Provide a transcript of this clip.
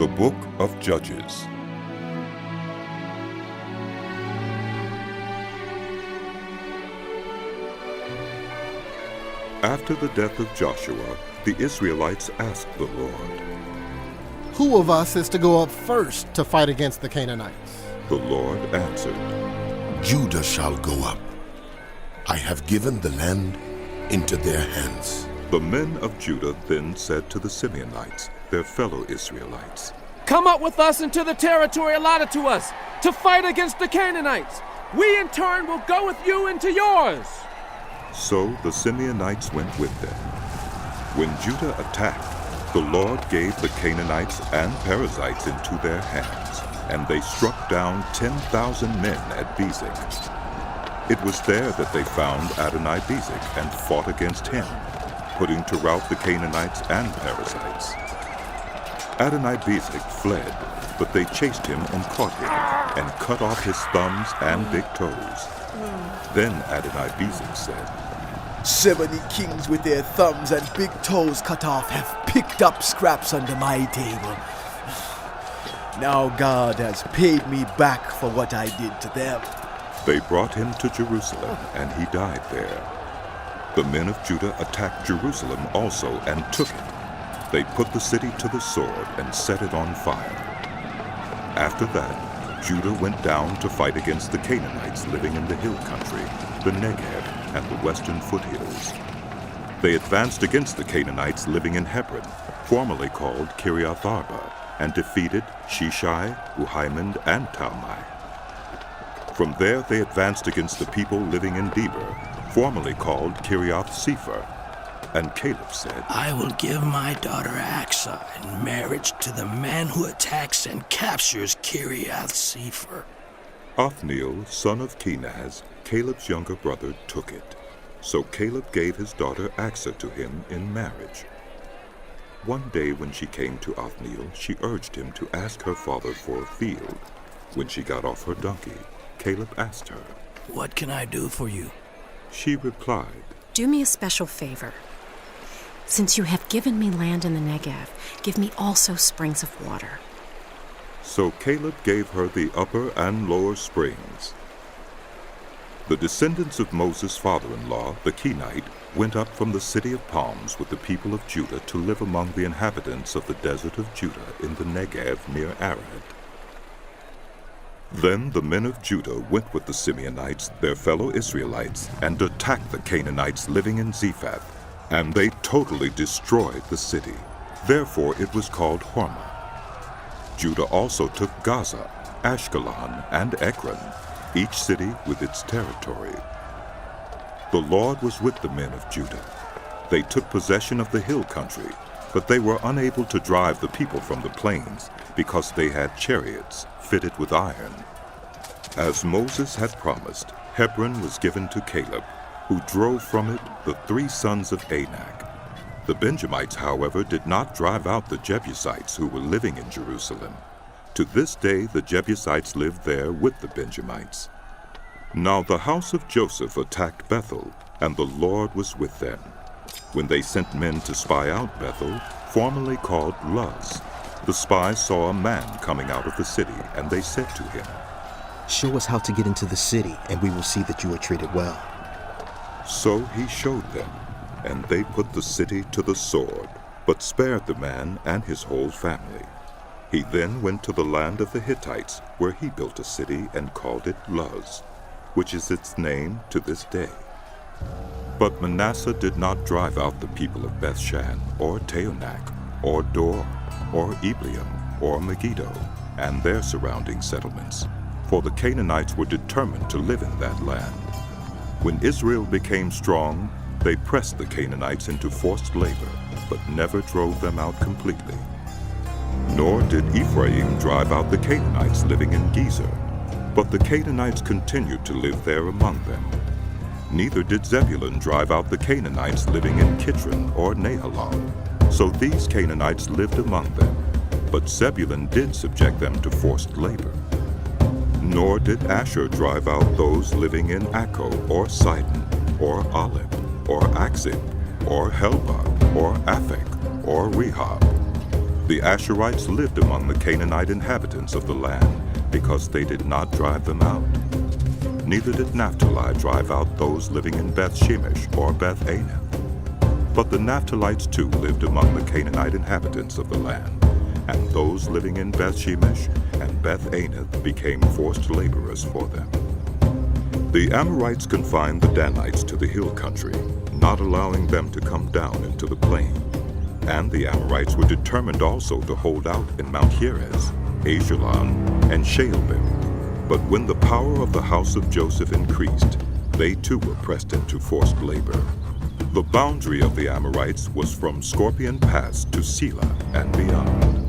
The Book of Judges. After the death of Joshua, the Israelites asked the Lord, "Who of us is to go up first to fight against the Canaanites?" The Lord answered, "Judah shall go up. I have given the land into their hands." The men of Judah then said to the Simeonites, their fellow Israelites, "Come up with us into the territory allotted to us to fight against the Canaanites. We in turn will go with you into yours." So the Simeonites went with them. When Judah attacked, the Lord gave the Canaanites and Perizzites into their hands, and they struck down 10,000 men at Bezek. It was there that they found Adonai-Bezek and fought against him, putting to rout the Canaanites and Perizzites. Adonai-Bezek fled, but they chased him and caught him, and cut off his thumbs and big toes. Then Adonai-Bezek said, 70 kings with their thumbs and big toes cut off have picked up scraps under my table. Now God has paid me back for what I did to them." They brought him to Jerusalem, and he died there. The men of Judah attacked Jerusalem also and took it. They put the city to the sword and set it on fire. After that, Judah went down to fight against the Canaanites living in the hill country, the Negev, and the western foothills. They advanced against the Canaanites living in Hebron, formerly called Kiriath Arba, and defeated Sheshai, Uhiman, and Talmai. From there they advanced against the people living in Debir, formerly called Kiriath Sepher. And Caleb said, "I will give my daughter Axa in marriage to the man who attacks and captures Kiriath Sepher." Othniel, son of Kenaz, Caleb's younger brother, took it. So Caleb gave his daughter Axa to him in marriage. One day when she came to Othniel, she urged him to ask her father for a field. When she got off her donkey, Caleb asked her, "What can I do for you?" She replied, "Do me a special favor. Since you have given me land in the Negev, give me also springs of water." So Caleb gave her the upper and lower springs. The descendants of Moses' father-in-law, the Kenite, went up from the city of palms with the people of Judah to live among the inhabitants of the desert of Judah in the Negev near Arad. Then the men of Judah went with the Simeonites, their fellow Israelites, and attacked the Canaanites living in Zephath, and they totally destroyed the city. Therefore it was called Hormah. Judah also took Gaza, Ashkelon, and Ekron, each city with its territory. The Lord was with the men of Judah. They took possession of the hill country, but they were unable to drive the people from the plains because they had chariots fitted with iron. As Moses had promised, Hebron was given to Caleb, who drove from it the 3 sons of Anak. The Benjamites, however, did not drive out the Jebusites who were living in Jerusalem. To this day the Jebusites lived there with the Benjamites. Now the house of Joseph attacked Bethel, and the Lord was with them. When they sent men to spy out Bethel, formerly called Luz, the spies saw a man coming out of the city, and they said to him, "Show us how to get into the city, and we will see that you are treated well." So he showed them, and they put the city to the sword, but spared the man and his whole family. He then went to the land of the Hittites, where he built a city and called it Luz, which is its name to this day. But Manasseh did not drive out the people of Bethshan, or Taanach, or Dor, or Ebleam, or Megiddo, and their surrounding settlements, for the Canaanites were determined to live in that land. When Israel became strong, they pressed the Canaanites into forced labor, but never drove them out completely. Nor did Ephraim drive out the Canaanites living in Gezer, but the Canaanites continued to live there among them. Neither did Zebulun drive out the Canaanites living in Kitron or Nahalal. So these Canaanites lived among them, but Zebulun did subject them to forced labor. Nor did Asher drive out those living in Akko or Sidon or Aleph or Akzib or Helba or Aphek or Rehob. The Asherites lived among the Canaanite inhabitants of the land because they did not drive them out. Neither did Naphtali drive out those living in Beth Shemesh or Beth Anath. But the Naphtalites too lived among the Canaanite inhabitants of the land, and those living in Beth Shemesh and Beth Anath became forced laborers for them. The Amorites confined the Danites to the hill country, not allowing them to come down into the plain. And the Amorites were determined also to hold out in Mount Heres, Ajalon, and Shaalbim. But when the power of the house of Joseph increased, they too were pressed into forced labor. The boundary of the Amorites was from Scorpion Pass to Selah and beyond.